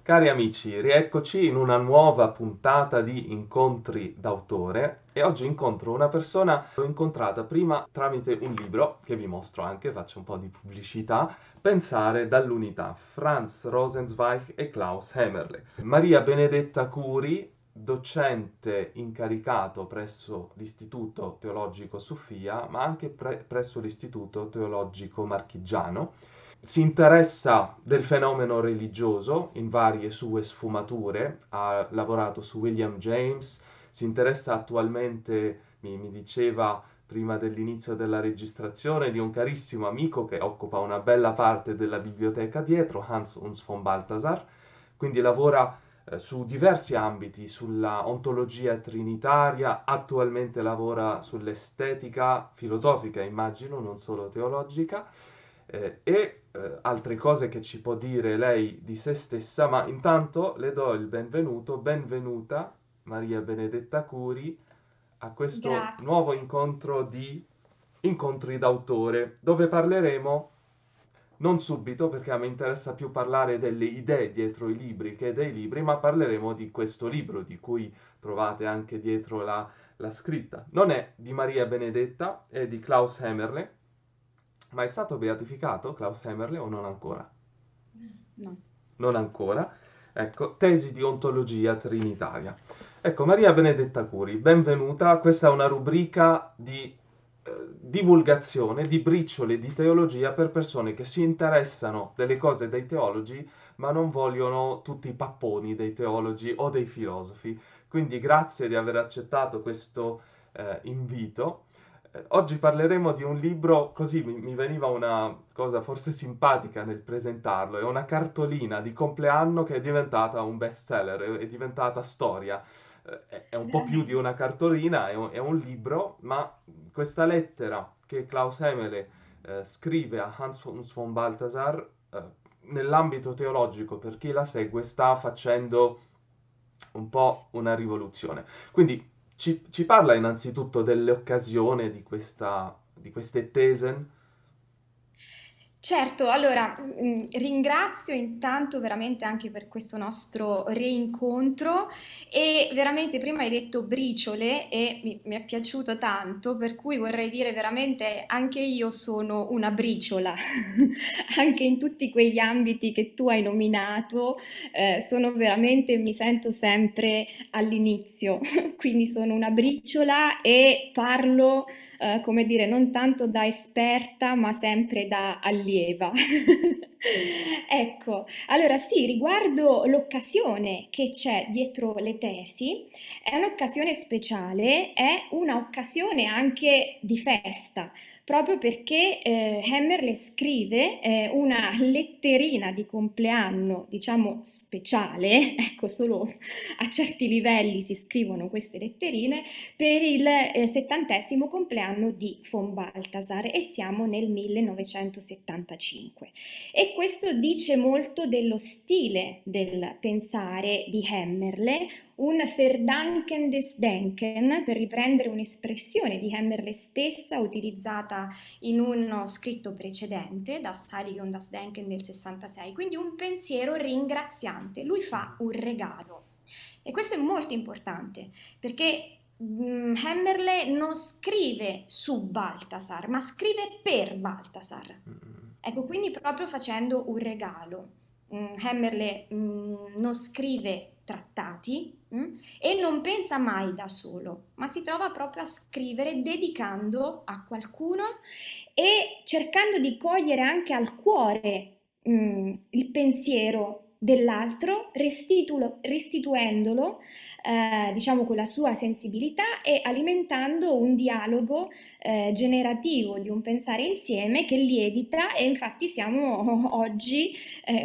Cari amici, rieccoci in una nuova puntata di Incontri d'autore e oggi incontro una persona che ho incontrata prima tramite un libro, che vi mostro anche, faccio un po' di pubblicità, Pensare dall'unità, Franz Rosenzweig e Klaus Hämmerle. Maria Benedetta Curi, docente incaricato presso l'Istituto Teologico Sophia, ma anche presso l'Istituto Teologico Marchigiano. Si interessa del fenomeno religioso in varie sue sfumature, ha lavorato su William James, si interessa attualmente, mi diceva prima dell'inizio della registrazione, di un carissimo amico che occupa una bella parte della biblioteca dietro, Hans Uns von Balthasar, quindi lavora su diversi ambiti, sulla ontologia trinitaria, attualmente lavora sull'estetica filosofica, immagino, non solo teologica, altre cose che ci può dire lei di se stessa, ma intanto le do il benvenuto, benvenuta Maria Benedetta Curi a questo Grazie. nuovo incontro di Incontri d'autore, dove parleremo non subito, perché a me interessa più parlare delle idee dietro i libri che dei libri, ma parleremo di questo libro, di cui trovate anche dietro la scritta. Non è di Maria Benedetta, è di Klaus Hämmerle, ma è stato beatificato Klaus Hämmerle o non ancora? No. Non ancora. Ecco, tesi di ontologia trinitaria. Ecco, Maria Benedetta Curi, benvenuta. Questa è una rubrica di divulgazione di briciole di teologia per persone che si interessano delle cose dei teologi, ma non vogliono tutti i papponi dei teologi o dei filosofi. Quindi grazie di aver accettato questo invito. Oggi parleremo di un libro, così mi veniva una cosa forse simpatica nel presentarlo, è una cartolina di compleanno che è diventata un bestseller, è diventata storia. È un po' più di una cartolina, è un libro, ma questa lettera che Klaus Hemele scrive a Hans von Balthasar, nell'ambito teologico, per chi la segue, sta facendo un po' una rivoluzione. Quindi ci parla innanzitutto dell'occasione di queste Thesen? Certo, allora ringrazio intanto veramente anche per questo nostro reincontro e veramente prima hai detto briciole e mi è piaciuto tanto, per cui vorrei dire veramente anche io sono una briciola, anche in tutti quegli ambiti che tu hai nominato, sono veramente, mi sento sempre all'inizio, quindi sono una briciola e parlo come dire, non tanto da esperta, ma sempre da allieva. Ecco, allora sì, riguardo l'occasione che c'è dietro le tesi, è un'occasione speciale, è un'occasione anche di festa, proprio perché Hammerle scrive una letterina di compleanno, diciamo speciale, ecco, solo a certi livelli si scrivono queste letterine, per il 70° compleanno di von Balthasar e siamo nel 1975. E questo dice molto dello stile del pensare di Hemmerle, un Verdanken des Denken, per riprendere un'espressione di Hemmerle stessa utilizzata in uno scritto precedente, Das Heilige und das Denken del 66, quindi un pensiero ringraziante. Lui fa un regalo. E questo è molto importante perché Hammerle non scrive su Balthasar, ma scrive per Balthasar. Mm, Ecco, quindi proprio facendo un regalo. Hammerle non scrive trattati e non pensa mai da solo, ma si trova proprio a scrivere dedicando a qualcuno e cercando di cogliere anche al cuore il pensiero dell'altro, restituendolo, diciamo, con la sua sensibilità e alimentando un dialogo generativo di un pensare insieme che lievita e infatti siamo oggi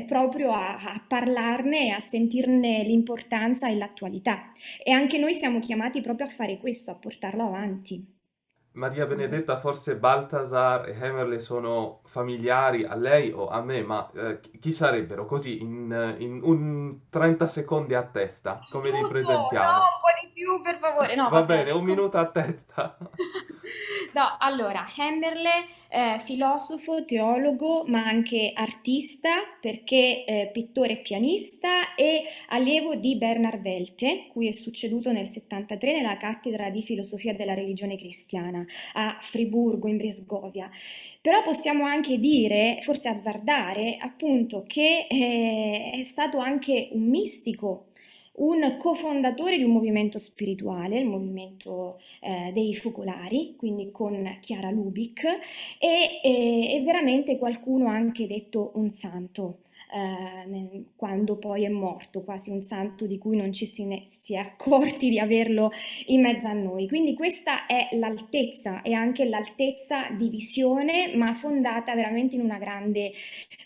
proprio a parlarne e a sentirne l'importanza e l'attualità. E anche noi siamo chiamati proprio a fare questo, a portarlo avanti. Maria In questo Benedetta, forse Balthasar e Hämmerle sono familiari a lei o a me, ma chi sarebbero? Così, in un 30 secondi a testa, come li Aiuto! No, presentiamo? di più, per favore. No, Va vabbè. bene, un minuto a testa. No, allora, Hemmerle, filosofo, teologo, ma anche artista, perché pittore e pianista e allievo di Bernard Welte, cui è succeduto nel 73 nella cattedra di filosofia della religione cristiana a Friburgo in Bresgovia. Però possiamo anche dire, forse azzardare, appunto, che è stato anche un mistico, un cofondatore di un movimento spirituale, il movimento dei focolari, quindi con Chiara Lubick, e veramente qualcuno ha anche detto un santo. Quando poi è morto, quasi un santo di cui non ci si è accorti di averlo in mezzo a noi. Quindi questa è l'altezza e anche l'altezza di visione, ma fondata veramente in una grande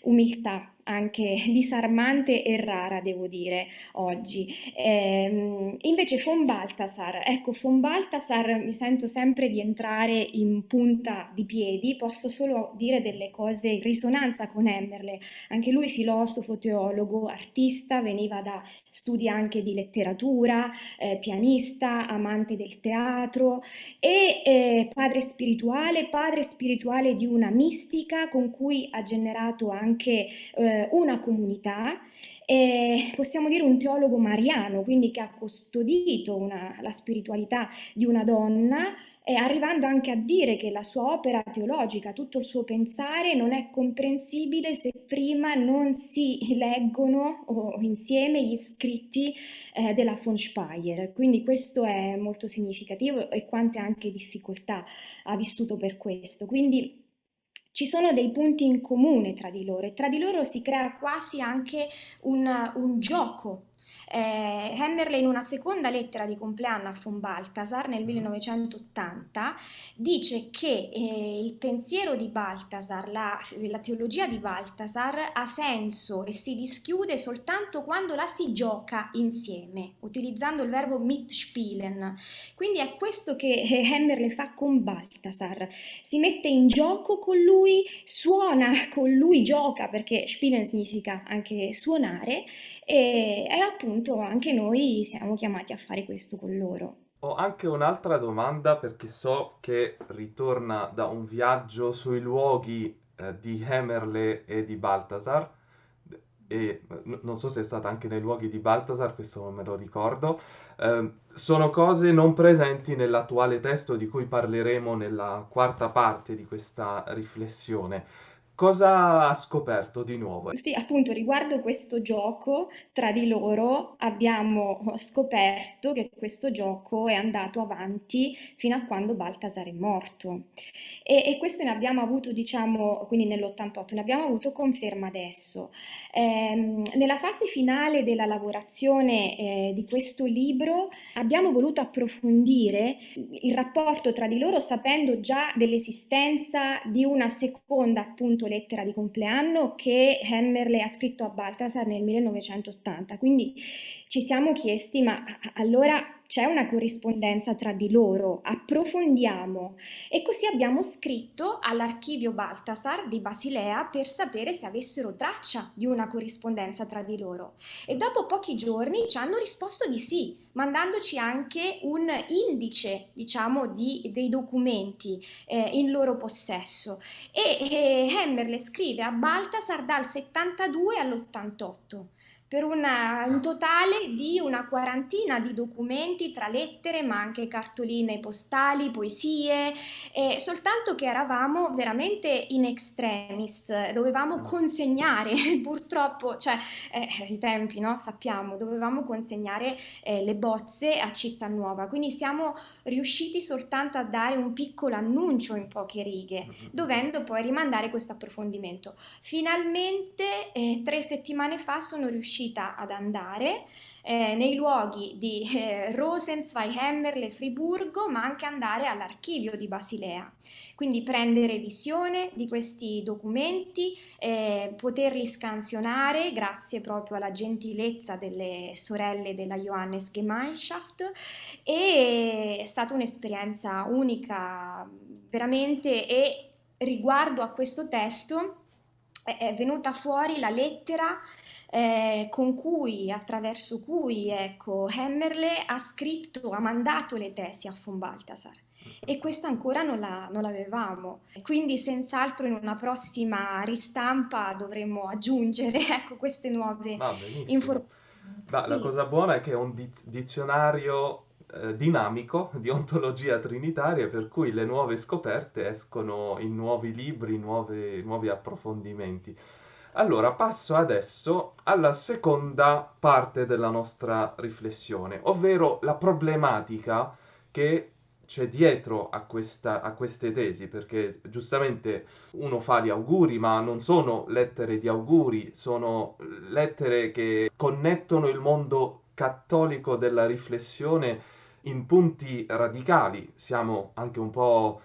umiltà, anche disarmante e rara, devo dire, oggi. Invece von Balthasar, ecco, von Balthasar mi sento sempre di entrare in punta di piedi, posso solo dire delle cose in risonanza con Emmerle, anche lui filosofo, teologo, artista, veniva da studi anche di letteratura, pianista, amante del teatro e padre spirituale di una mistica con cui ha generato anche una comunità. Possiamo dire un teologo mariano, quindi che ha custodito la spiritualità di una donna, arrivando anche a dire che la sua opera teologica, tutto il suo pensare non è comprensibile se prima non si leggono insieme gli scritti della von Speyer. Quindi questo è molto significativo e quante anche difficoltà ha vissuto per questo. Quindi ci sono dei punti in comune tra di loro e tra di loro si crea quasi anche un gioco. Hemmerle in una seconda lettera di compleanno a von Balthasar nel 1980 dice che il pensiero di Balthasar, la teologia di Balthasar ha senso e si dischiude soltanto quando la si gioca insieme, utilizzando il verbo mitspielen. Quindi è questo che Hemmerle fa con Balthasar, si mette in gioco con lui, suona con lui, gioca perché spielen significa anche suonare e appunto anche noi siamo chiamati a fare questo con loro. Ho anche un'altra domanda perché so che ritorna da un viaggio sui luoghi di Hemerle e di Balthasar e non so se è stata anche nei luoghi di Balthasar, questo non me lo ricordo. Sono cose non presenti nell'attuale testo di cui parleremo nella quarta parte di questa riflessione. Cosa ha scoperto di nuovo? Sì, appunto, riguardo questo gioco tra di loro abbiamo scoperto che questo gioco è andato avanti fino a quando Baltasar è morto. E questo ne abbiamo avuto, diciamo, quindi nell'88, ne abbiamo avuto conferma adesso. Nella fase finale della lavorazione di questo libro abbiamo voluto approfondire il rapporto tra di loro sapendo già dell'esistenza di una seconda appunto lettera di compleanno che Hemmerle ha scritto a Balthasar nel 1980. Quindi ci siamo chiesti, ma allora c'è una corrispondenza tra di loro? Approfondiamo. E così abbiamo scritto all'archivio Balthasar di Basilea per sapere se avessero traccia di una corrispondenza tra di loro. E dopo pochi giorni ci hanno risposto di sì, mandandoci anche un indice, diciamo, dei documenti in loro possesso. E Hemmerle scrive a Balthasar dal 72 all'88 per un totale di una quarantina di documenti tra lettere, ma anche cartoline postali, poesie, soltanto che eravamo veramente in extremis, dovevamo consegnare, purtroppo, cioè ai tempi, no? Sappiamo, dovevamo consegnare le bozze a Cittanuova, quindi siamo riusciti soltanto a dare un piccolo annuncio in poche righe, dovendo poi rimandare questo approfondimento. Finalmente, 3 settimane fa sono riuscita ad andare nei luoghi di Rosenzweig-Hemmerle Friburgo, ma anche andare all'archivio di Basilea. Quindi prendere visione di questi documenti, poterli scansionare grazie proprio alla gentilezza delle sorelle della Johannes Gemeinschaft e è stata un'esperienza unica veramente e riguardo a questo testo è venuta fuori la lettera attraverso cui, ecco, Hemmerle ha scritto, ha mandato le tesi a von Balthasar. E questo ancora non l'avevamo. Quindi senz'altro in una prossima ristampa dovremmo aggiungere, ecco, queste nuove Va benissimo. informazioni. Ma la Sì. cosa buona è che è un dizionario dinamico di ontologia trinitaria, per cui le nuove scoperte escono in nuovi libri, nuovi approfondimenti. Allora, passo adesso alla seconda parte della nostra riflessione, ovvero la problematica che c'è dietro a queste tesi, perché giustamente uno fa gli auguri, ma non sono lettere di auguri, sono lettere che connettono il mondo cattolico della riflessione in punti radicali. Siamo anche un po'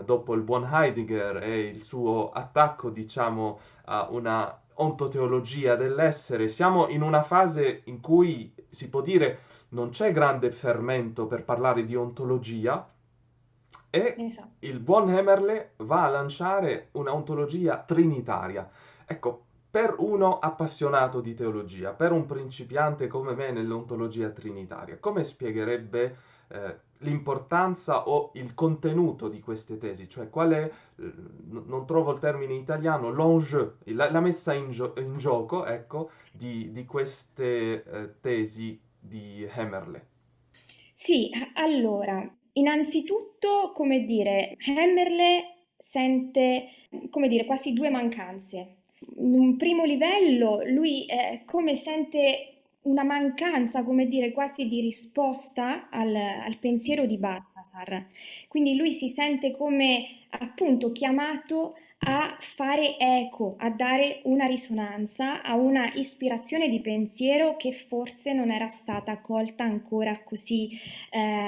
dopo il buon Heidegger e il suo attacco, diciamo, a una ontoteologia dell'essere. Siamo in una fase in cui si può dire non c'è grande fermento per parlare di ontologia, e Esatto. il buon Hemerle va a lanciare una ontologia trinitaria. Ecco, per uno appassionato di teologia, per un principiante come me nell'ontologia trinitaria, come spiegherebbe l'importanza o il contenuto di queste tesi? Cioè, qual è, non trovo il termine in italiano, l'enjeu, la messa in gioco, ecco, di queste tesi di Hemerle. Sì, allora, innanzitutto, come dire, Hemmerle sente, come dire, quasi due mancanze. In un primo livello, lui come sente una mancanza, come dire, quasi di risposta al pensiero di Balthasar. Quindi lui si sente come appunto chiamato a fare eco, a dare una risonanza a una ispirazione di pensiero che forse non era stata colta ancora così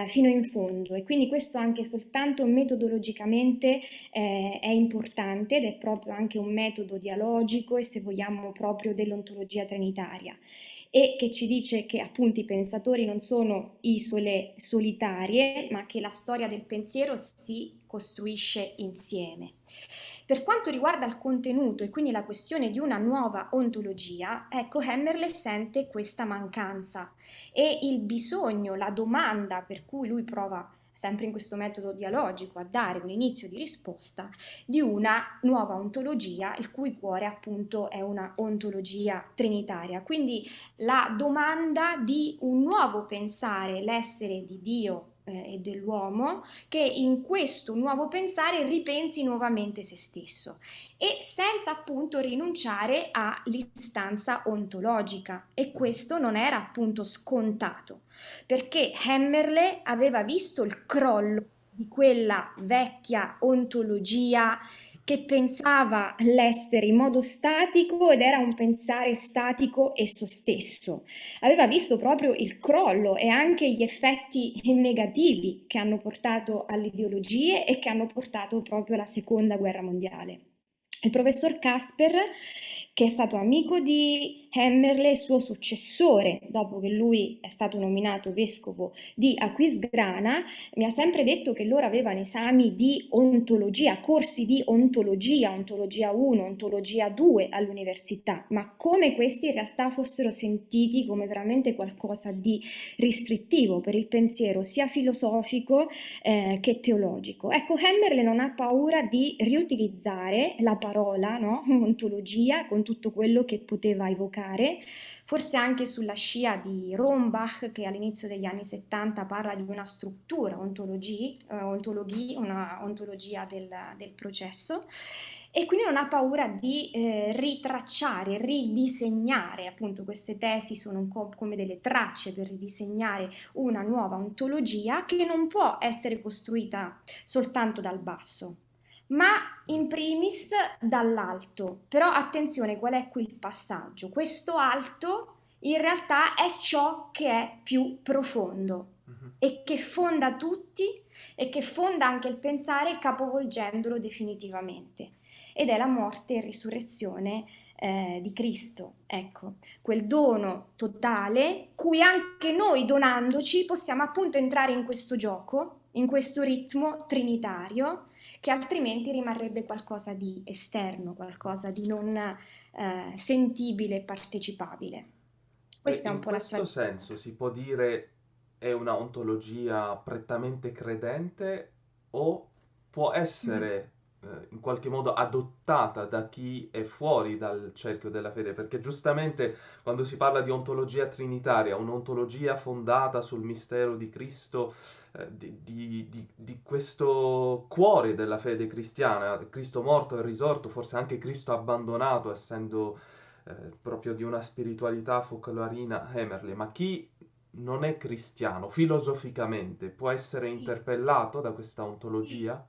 fino in fondo, e quindi questo anche soltanto metodologicamente è importante, ed è proprio anche un metodo dialogico, e se vogliamo proprio dell'ontologia trinitaria, e che ci dice che appunto i pensatori non sono isole solitarie, ma che la storia del pensiero si costruisce insieme. Per quanto riguarda il contenuto e quindi la questione di una nuova ontologia, ecco, Hemmerle sente questa mancanza, e il bisogno, la domanda per cui lui prova sempre in questo metodo dialogico a dare un inizio di risposta, di una nuova ontologia, il cui cuore appunto è una ontologia trinitaria. Quindi la domanda di un nuovo pensare l'essere di Dio e dell'uomo, che in questo nuovo pensare ripensi nuovamente se stesso, e senza appunto rinunciare all'istanza ontologica, e questo non era appunto scontato, perché Hemmerle aveva visto il crollo di quella vecchia ontologia che pensava l'essere in modo statico, ed era un pensare statico esso stesso. Aveva visto proprio il crollo e anche gli effetti negativi che hanno portato alle ideologie e che hanno portato proprio alla seconda guerra mondiale. Il professor Casper, che è stato amico di Hemmerle, suo successore, dopo che lui è stato nominato vescovo di Aquisgrana, mi ha sempre detto che loro avevano esami di ontologia, corsi di ontologia, ontologia 1, ontologia 2 all'università, ma come questi in realtà fossero sentiti come veramente qualcosa di restrittivo per il pensiero sia filosofico che teologico. Ecco, Hemmerle non ha paura di riutilizzare la parola, no? Ontologia, con tutto quello che poteva evocare, forse anche sulla scia di Rombach, che all'inizio degli anni 70 parla di una struttura, una ontologia del processo, e quindi non ha paura di ritracciare, ridisegnare, appunto queste tesi sono un po' come delle tracce per ridisegnare una nuova ontologia che non può essere costruita soltanto dal basso, ma in primis dall'alto. Però attenzione, qual è qui il passaggio? Questo alto in realtà è ciò che è più profondo Mhm. e che fonda tutti, e che fonda anche il pensare capovolgendolo definitivamente. Ed è la morte e risurrezione di Cristo, ecco, quel dono totale cui anche noi donandoci possiamo appunto entrare in questo gioco, in questo ritmo trinitario, che altrimenti rimarrebbe qualcosa di esterno, qualcosa di non sentibile e partecipabile. Questa è un In po' la questo storia. senso si può dire è una ontologia prettamente credente o può Mm. essere in qualche modo adottata da chi è fuori dal cerchio della fede? Perché giustamente quando si parla di ontologia trinitaria, un'ontologia fondata sul mistero di Cristo, di questo cuore della fede cristiana, Cristo morto e risorto, forse anche Cristo abbandonato, essendo proprio di una spiritualità folclorina Hemerle, ma chi non è cristiano filosoficamente può essere Sì. interpellato da questa Sì. ontologia?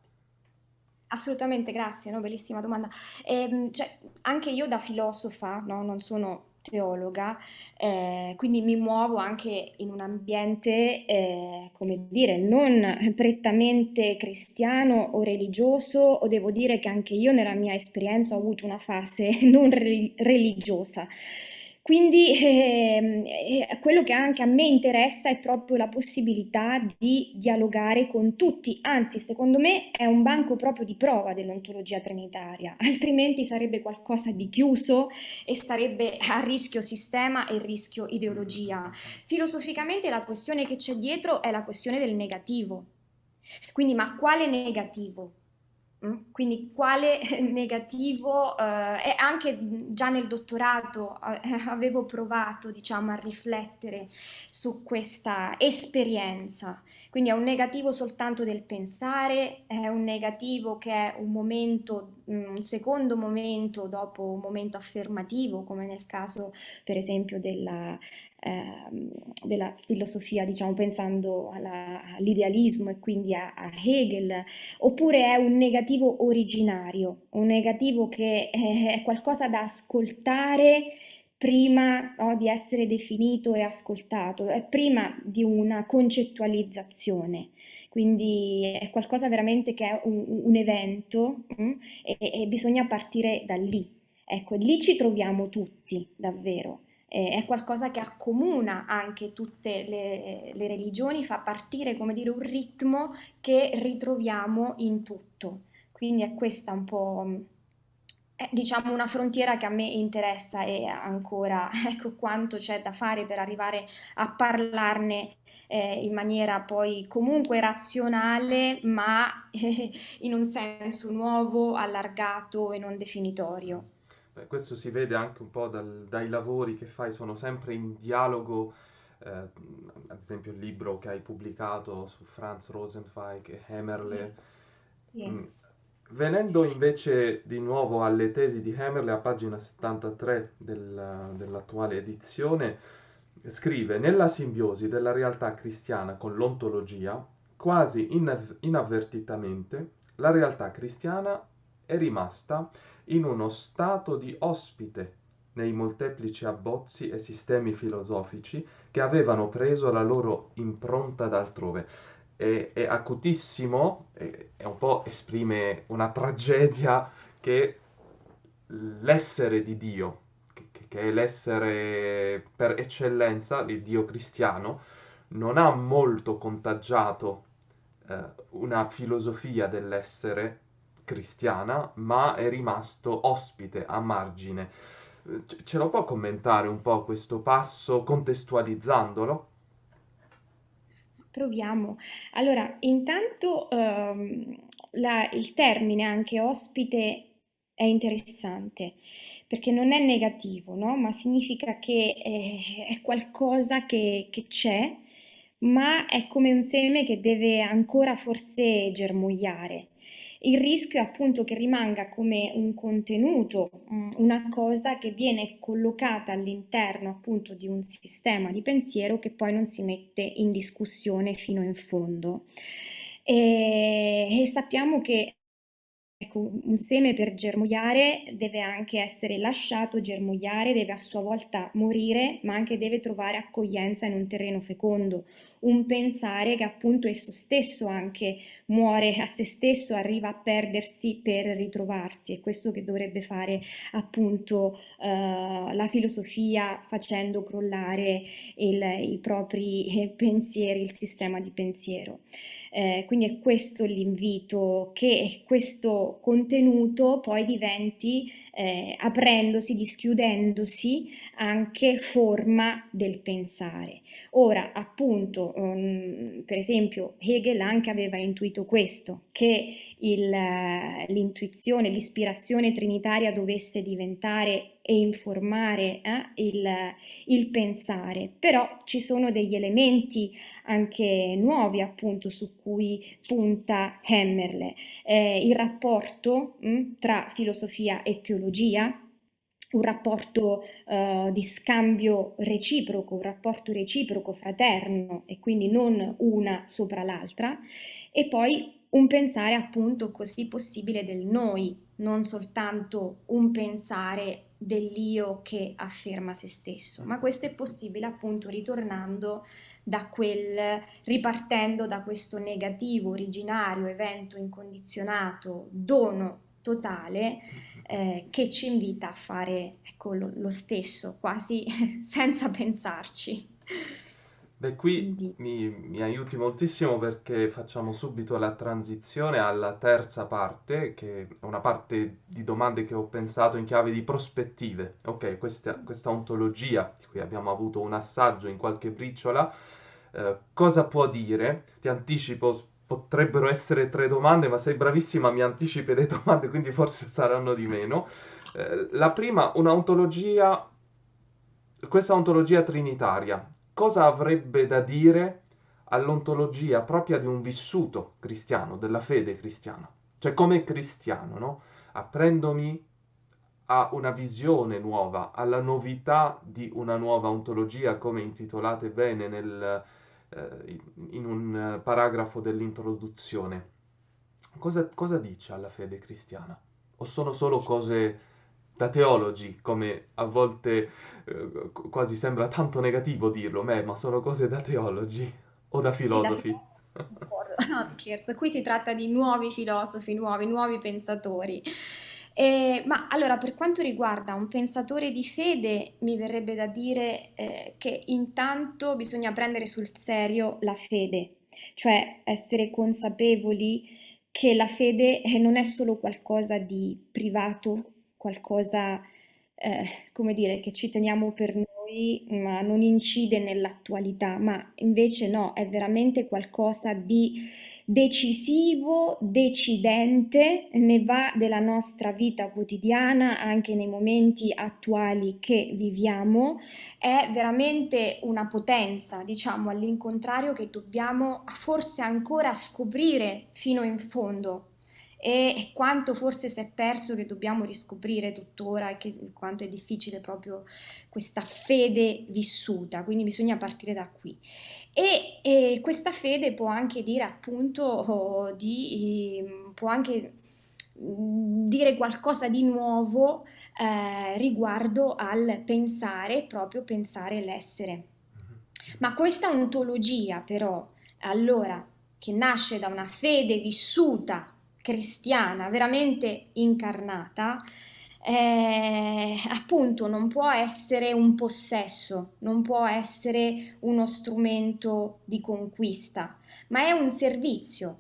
Assolutamente, grazie, no, bellissima domanda. Cioè, anche io da filosofa, no, non sono teologa, quindi mi muovo anche in un ambiente, come dire, non prettamente cristiano o religioso, o devo dire che anche io nella mia esperienza ho avuto una fase non religiosa. Quindi quello che anche a me interessa è proprio la possibilità di dialogare con tutti, anzi secondo me è un banco proprio di prova dell'ontologia trinitaria, altrimenti sarebbe qualcosa di chiuso e sarebbe a rischio sistema e rischio ideologia. Filosoficamente la questione che c'è dietro è la questione del negativo. Quindi, ma quale negativo? Quindi quale negativo, e anche già nel dottorato avevo provato, diciamo, a riflettere su questa esperienza. Quindi è un negativo soltanto del pensare, è un negativo che è un momento, un secondo momento dopo un momento affermativo, come nel caso per esempio ehm, della filosofia, diciamo, pensando all'idealismo e quindi a Hegel, oppure è un negativo originario, un negativo che è qualcosa da ascoltare prima, no, di essere definito e ascoltato, è prima di una concettualizzazione. Quindi è qualcosa veramente che è un evento, e bisogna partire da lì. Ecco, lì ci troviamo tutti, davvero. È qualcosa che accomuna anche tutte le religioni, fa partire, come dire, un ritmo che ritroviamo in tutto. Quindi è questa un po', diciamo, una frontiera che a me interessa e ancora, ecco, quanto c'è da fare per arrivare a parlarne in maniera poi comunque razionale, ma in un senso nuovo, allargato e non definitorio. Beh, questo si vede anche un po' dai lavori che fai, sono sempre in dialogo, ad esempio il libro che hai pubblicato su Franz Rosenzweig e Sì, Hemerle. sì. Mm, Venendo invece di nuovo alle tesi di Hemerle, a pagina 73 dell'attuale edizione, scrive: nella simbiosi della realtà cristiana con l'ontologia, quasi inavvertitamente, la realtà cristiana è rimasta in uno stato di ospite nei molteplici abbozzi e sistemi filosofici che avevano preso la loro impronta da altrove. È acutissimo, è un po' esprime una tragedia che l'essere di Dio, che è l'essere per eccellenza, il Dio cristiano, non ha molto contagiato una filosofia dell'essere cristiana, ma è rimasto ospite a margine. Ce lo può commentare un po' questo passo contestualizzandolo? Proviamo. Allora, intanto il termine anche ospite è interessante perché non è negativo, no? Ma significa che è qualcosa che c'è, ma è come un seme che deve ancora forse germogliare. Il rischio è appunto che rimanga come un contenuto, una cosa che viene collocata all'interno appunto di un sistema di pensiero che poi non si mette in discussione fino in fondo. E sappiamo che ecco, un seme per germogliare deve anche essere lasciato germogliare, deve a sua volta morire, ma anche deve trovare accoglienza in un terreno fecondo, un pensare che appunto esso stesso anche muore a se stesso, arriva a perdersi per ritrovarsi. È questo che dovrebbe fare appunto la filosofia facendo crollare i propri pensieri, il sistema di pensiero. Quindi è questo l'invito, che questo contenuto poi diventi, aprendosi, dischiudendosi, anche forma del pensare. Ora, appunto, per esempio, Hegel anche aveva intuito questo, che l'intuizione, l'ispirazione trinitaria dovesse diventare e informare il pensare, però ci sono degli elementi anche nuovi appunto su cui punta Hemmerle. Il rapporto tra filosofia e teologia, un rapporto di scambio reciproco, un rapporto reciproco fraterno e quindi non una sopra l'altra, e poi un pensare appunto così possibile del noi, non soltanto un pensare dell'io che afferma se stesso, ma questo è possibile appunto ripartendo da questo negativo, originario, evento incondizionato, dono totale, che ci invita a fare, ecco, lo stesso, quasi senza pensarci. Beh, qui Quindi, mi aiuti moltissimo perché facciamo subito la transizione alla terza parte, che è una parte di domande che ho pensato in chiave di prospettive. Ok, questa ontologia, di cui abbiamo avuto un assaggio in qualche briciola, cosa può dire? Ti anticipo, potrebbero essere tre domande, ma sei bravissima, mi anticipi le domande, quindi forse saranno di meno. La prima, questa ontologia trinitaria, cosa avrebbe da dire all'ontologia propria di un vissuto cristiano, della fede cristiana? Cioè come cristiano, no? Apprendomi a una visione nuova, alla novità di una nuova ontologia, come intitolate bene in un paragrafo dell'introduzione. Cosa dice alla fede cristiana? O sono solo cose da teologi, come a volte quasi sembra tanto negativo dirlo, ma sono cose da teologi o da sì, da filosofi? filosofo concordo. No, scherzo, qui si tratta di nuovi filosofi, nuovi pensatori. Ma allora, per quanto riguarda un pensatore di fede, mi verrebbe da dire che intanto bisogna prendere sul serio la fede, cioè essere consapevoli che la fede non è solo qualcosa di privato, qualcosa, come dire, che ci teniamo per noi, ma non incide nell'attualità, ma invece no, è veramente qualcosa di decisivo, decidente, ne va della nostra vita quotidiana, anche nei momenti attuali che viviamo, è veramente una potenza, diciamo, all'incontrario, che dobbiamo forse ancora scoprire fino in fondo. E quanto forse si è perso, che dobbiamo riscoprire tuttora, e quanto è difficile proprio questa fede vissuta, quindi bisogna partire da qui. E questa fede può anche dire appunto può anche dire qualcosa di nuovo riguardo al pensare, proprio pensare l'essere. Ma questa ontologia però, allora, che nasce da una fede vissuta, cristiana, veramente incarnata, appunto non può essere un possesso, non può essere uno strumento di conquista, ma è un servizio,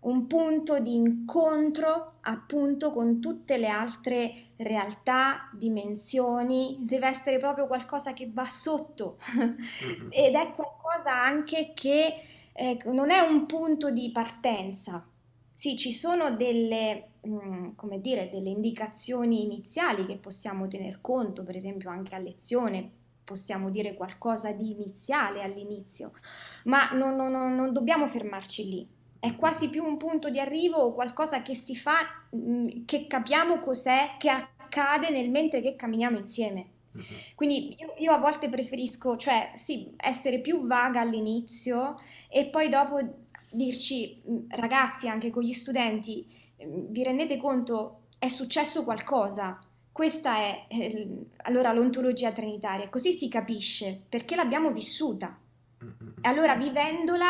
un punto di incontro appunto con tutte le altre realtà, dimensioni, deve essere proprio qualcosa che va sotto ed è qualcosa anche che non è un punto di partenza. Sì, ci sono come dire, delle indicazioni iniziali che possiamo tener conto, per esempio anche a lezione, possiamo dire qualcosa di iniziale all'inizio, ma non dobbiamo fermarci lì. È quasi più un punto di arrivo o qualcosa che si fa, che capiamo cos'è, che accade nel mentre che camminiamo insieme. Quindi io a volte preferisco, cioè, sì, essere più vaga all'inizio e poi dopo dirci, ragazzi, anche con gli studenti, vi rendete conto, è successo qualcosa. Questa è allora l'ontologia trinitaria, così si capisce perché l'abbiamo vissuta. E allora vivendola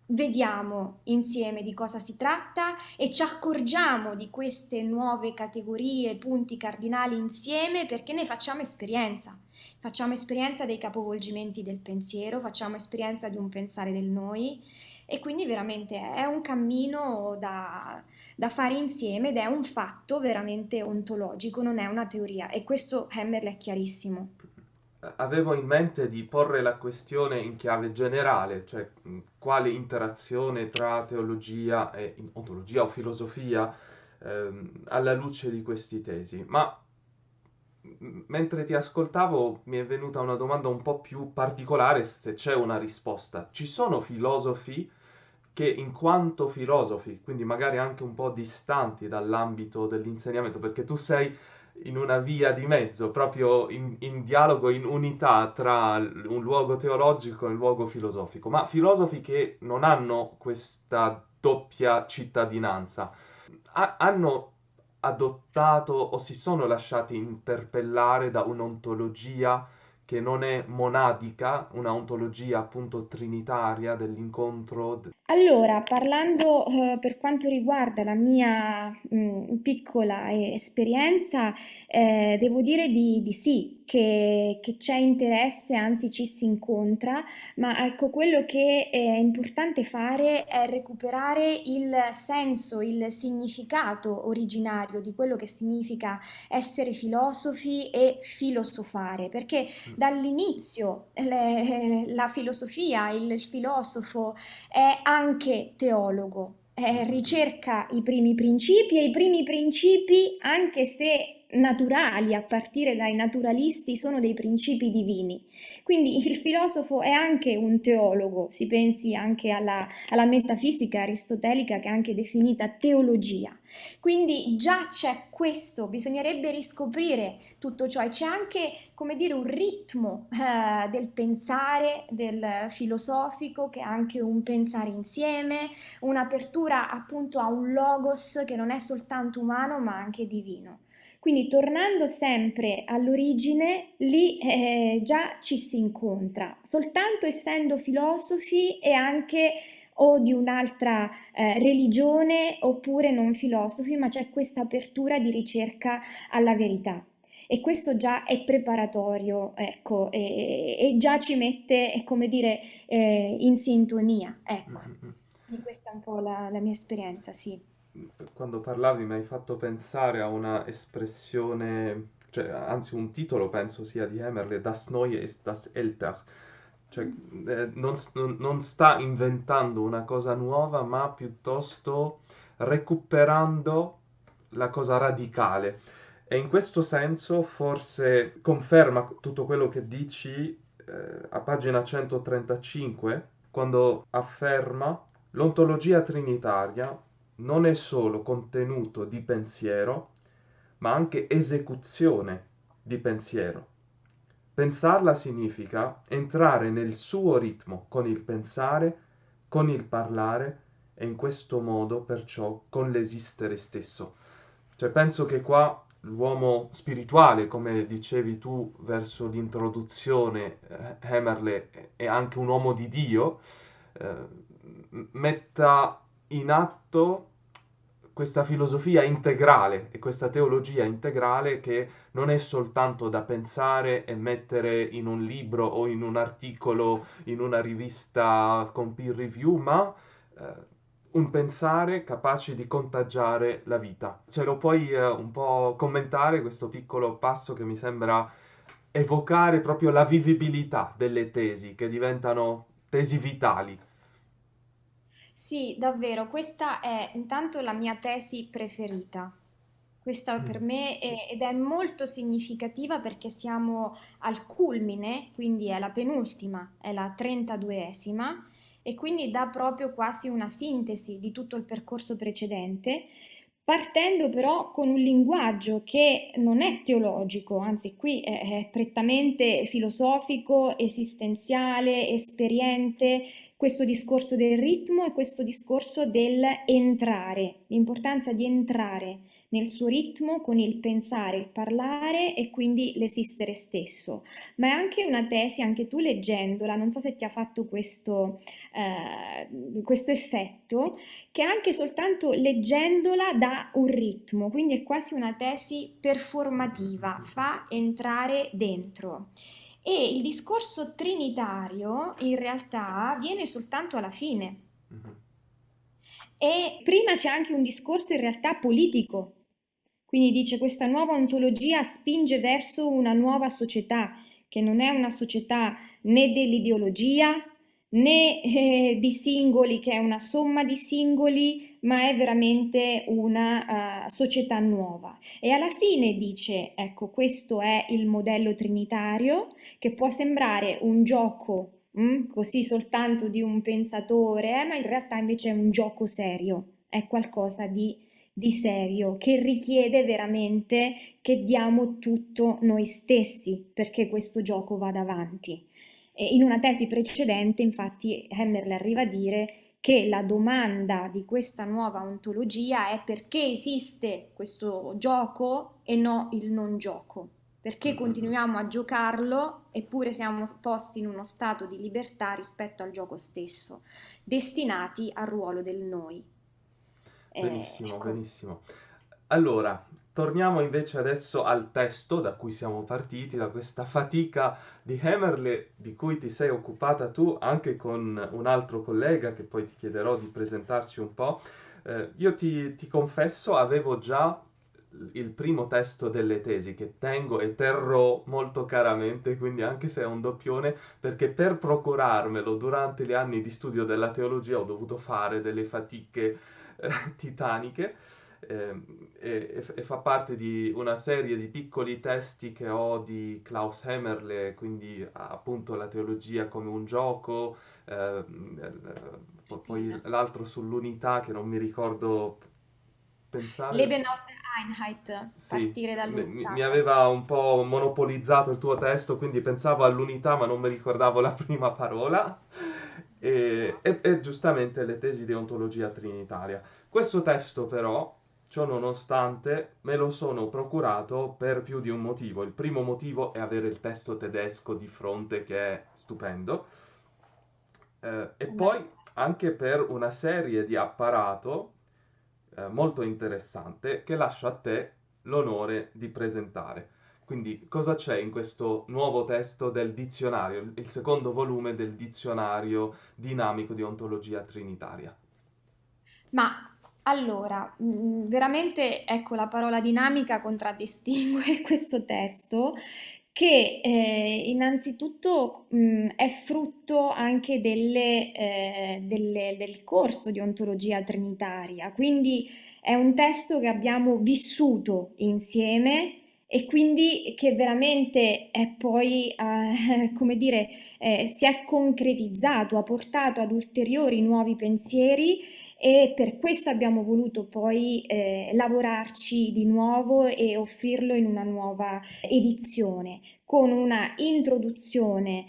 vediamo insieme di cosa si tratta e ci accorgiamo di queste nuove categorie, punti cardinali insieme perché ne facciamo esperienza. Facciamo esperienza dei capovolgimenti del pensiero, facciamo esperienza di un pensare del noi e quindi veramente è un cammino da fare insieme ed è un fatto veramente ontologico, non è una teoria e questo Hammerl è chiarissimo. Avevo in mente di porre la questione in chiave generale, cioè quale interazione tra teologia e ontologia o filosofia alla luce di queste tesi, ma mentre ti ascoltavo mi è venuta una domanda un po' più particolare, se c'è una risposta. Ci sono filosofi che in quanto filosofi, quindi magari anche un po' distanti dall'ambito dell'insegnamento, perché tu sei in una via di mezzo, proprio in dialogo, in unità tra un luogo teologico e un luogo filosofico, ma filosofi che non hanno questa doppia cittadinanza, hanno adottato o si sono lasciati interpellare da un'ontologia che non è monadica, una ontologia appunto trinitaria dell'incontro. Allora, parlando, per quanto riguarda la mia, piccola esperienza, devo dire di sì, che c'è interesse, anzi ci si incontra, ma ecco quello che è importante fare è recuperare il senso, il significato originario di quello che significa essere filosofi e filosofare, perché Mm, dall'inizio la filosofia, il filosofo è anche teologo, mm, mm, mm. ricerca i primi principi e i primi principi, anche se naturali, a partire dai naturalisti, sono dei principi divini. Quindi il filosofo è anche un teologo, si pensi anche alla metafisica aristotelica che è anche definita teologia. Quindi già c'è questo, bisognerebbe riscoprire tutto ciò e c'è anche, come dire, un ritmo del pensare, del filosofico, che è anche un pensare insieme, un'apertura appunto a un logos che non è soltanto umano ma anche divino. Quindi tornando sempre all'origine, lì già ci si incontra, soltanto essendo filosofi e anche o di un'altra religione oppure non filosofi, ma c'è questa apertura di ricerca alla verità. E questo già è preparatorio, ecco, e già ci mette, come dire, in sintonia, Mm, ecco. mm, mm. Quindi questa è un po' la mia esperienza, sì. Quando parlavi mi hai fatto pensare a una espressione, cioè anzi un titolo penso sia di Hammerle, Das Neue ist das Älter. Cioè non sta inventando una cosa nuova, ma piuttosto recuperando la cosa radicale. E in questo senso forse conferma tutto quello che dici a pagina 135, quando afferma l'ontologia trinitaria non è solo contenuto di pensiero, ma anche esecuzione di pensiero. Pensarla significa entrare nel suo ritmo con il pensare, con il parlare e in questo modo perciò con l'esistere stesso. Cioè penso che qua l'uomo spirituale, come dicevi tu verso l'introduzione, Hammerle è anche un uomo di Dio, metta in atto questa filosofia integrale e questa teologia integrale che non è soltanto da pensare e mettere in un libro o in un articolo, in una rivista con peer review, ma un pensare capace di contagiare la vita. Ce lo puoi un po' commentare questo piccolo passo che mi sembra evocare proprio la vivibilità delle tesi che diventano tesi vitali. Sì, davvero, questa è intanto la mia tesi preferita. Questa per Mm. me ed è molto significativa perché siamo al culmine, quindi è la penultima, è la 32esima e quindi dà proprio quasi una sintesi di tutto il percorso precedente, partendo però con un linguaggio che non è teologico, anzi qui è prettamente filosofico, esistenziale, esperiente, questo discorso del ritmo e questo discorso del entrare, l'importanza di entrare nel suo ritmo, con il pensare, il parlare e quindi l'esistere stesso. Ma è anche una tesi, anche tu leggendola, non so se ti ha fatto questo effetto, che anche soltanto leggendola dà un ritmo, quindi è quasi una tesi performativa, fa entrare dentro. E il discorso trinitario in realtà viene soltanto alla fine. Mhm. E prima c'è anche un discorso in realtà politico. Quindi dice questa nuova ontologia spinge verso una nuova società, che non è una società né dell'ideologia né di singoli, che è una somma di singoli, ma è veramente una società nuova. E alla fine dice, ecco, questo è il modello trinitario, che può sembrare un gioco così soltanto di un pensatore, ma in realtà invece è un gioco serio, è qualcosa di serio che richiede veramente che diamo tutto noi stessi perché questo gioco vada avanti. E in una tesi precedente, infatti, Hammerle arriva a dire che la domanda di questa nuova ontologia è perché esiste questo gioco e no il non gioco. Perché Mm, mm, mm. continuiamo a giocarlo eppure siamo posti in uno stato di libertà rispetto al gioco stesso, destinati al ruolo del noi. Benissimo, Ecco, benissimo. Allora, torniamo invece adesso al testo da cui siamo partiti, da questa fatica di Hammerle di cui ti sei occupata tu anche con un altro collega che poi ti chiederò di presentarci un po'. Io ti confesso, avevo già il primo testo delle tesi che tengo e terrò molto caramente, quindi anche se è un doppione, perché per procurarmelo durante gli anni di studio della teologia ho dovuto fare delle fatiche titaniche. E fa parte di una serie di piccoli testi che ho di Klaus Hammerle, quindi appunto la teologia come un gioco, poi stile. l'altro sull'unità che non mi ricordo pensare. Leben aus der Einheit, Sì, partire mi dall'unità. aveva un po' monopolizzato il tuo testo, quindi pensavo all'unità, ma non mi ricordavo la prima parola. E giustamente le tesi di ontologia trinitaria. Questo testo, però, ciò nonostante, me lo sono procurato per più di un motivo. Il primo motivo è avere il testo tedesco di fronte, che è stupendo, e poi anche per una serie di apparato molto interessante che lascio a te l'onore di presentare. Quindi, cosa c'è in questo nuovo testo del dizionario, il secondo volume del dizionario dinamico di ontologia trinitaria? Ma allora, veramente ecco la parola dinamica contraddistingue questo testo che innanzitutto è frutto anche del corso di ontologia trinitaria, quindi è un testo che abbiamo vissuto insieme e quindi che veramente è poi, come dire, si è concretizzato, ha portato ad ulteriori nuovi pensieri e per questo abbiamo voluto poi lavorarci di nuovo e offrirlo in una nuova edizione con una introduzione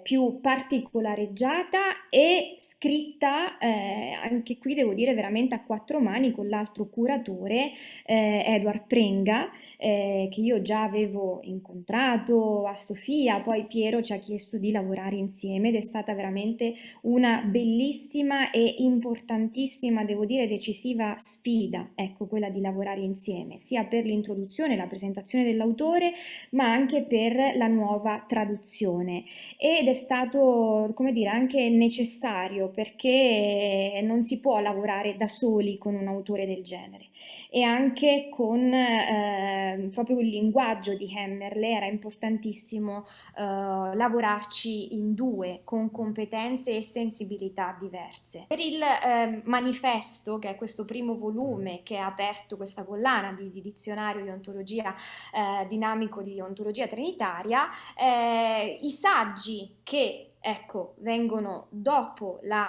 più particolareggiata e scritta anche qui devo dire veramente a quattro mani con l'altro curatore Edward Prenga che io già avevo incontrato a Sofia, poi Piero ci ha chiesto di lavorare insieme ed è stata veramente una bellissima e importantissima, devo dire decisiva sfida, ecco, quella di lavorare insieme, sia per l'introduzione, la presentazione dell'autore, ma anche per la nuova traduzione. Ed è stato, come dire, anche necessario perché non si può lavorare da soli con un autore del genere e anche con proprio il linguaggio di Hammerle era importantissimo lavorarci in due con competenze e sensibilità diverse. Per il manifesto, che è questo primo volume che ha aperto questa collana di dizionario di ontologia dinamico di ontologia trinitaria, i saggi che ecco, vengono dopo la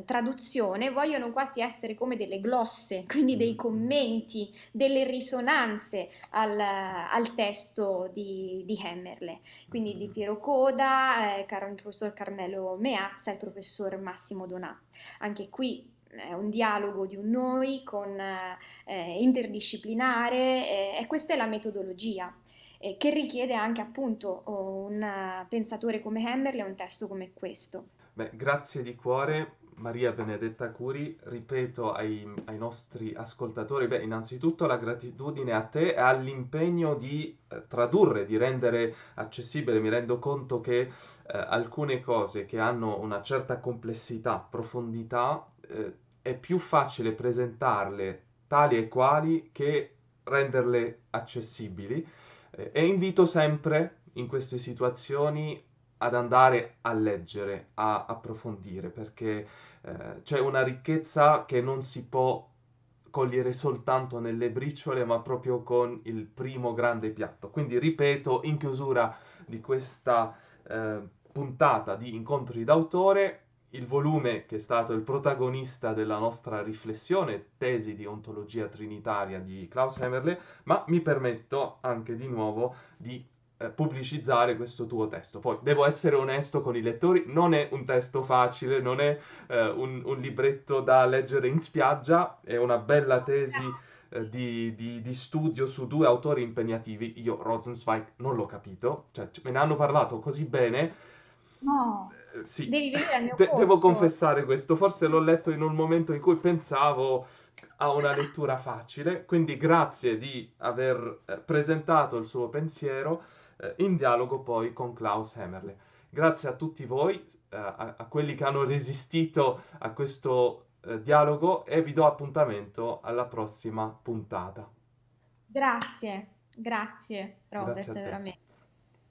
traduzione, vogliono quasi essere come delle glosse, quindi dei commenti, delle risonanze al testo di Hammerle, quindi di Piero Coda, il professor Carmelo Meazza e il professor Massimo Donà. Anche qui è un dialogo di un noi con, interdisciplinare, e questa è la metodologia, che richiede anche appunto un pensatore come Hammerl e un testo come questo. Beh, grazie di cuore, Maria Benedetta Curi. Ripeto ai nostri ascoltatori, beh, innanzitutto la gratitudine a te e all'impegno di tradurre, di rendere accessibile. Mi rendo conto che alcune cose che hanno una certa complessità, profondità, è più facile presentarle tali e quali che renderle accessibili. E invito sempre in queste situazioni ad andare a leggere, a approfondire, perché c'è una ricchezza che non si può cogliere soltanto nelle briciole, ma proprio con il primo grande piatto. Quindi ripeto, in chiusura di questa puntata di Incontri d'autore, il volume che è stato il protagonista della nostra riflessione, Tesi di ontologia trinitaria di Klaus Hammerle, ma mi permetto anche di nuovo di pubblicizzare questo tuo testo. Poi devo essere onesto con i lettori, non è un testo facile, non è un libretto da leggere in spiaggia, è una bella tesi di studio su due autori impegnativi. Io Rosenzweig non l'ho capito, cioè me ne hanno parlato così bene. No, Sì, devi venire al mio devo corso. confessare questo, forse l'ho letto in un momento in cui pensavo a una lettura facile, quindi grazie di aver presentato il suo pensiero in dialogo poi con Klaus Hammerle. Grazie a tutti voi, a quelli che hanno resistito a questo dialogo e vi do appuntamento alla prossima puntata. Grazie, grazie Grazie Robert, a te. veramente.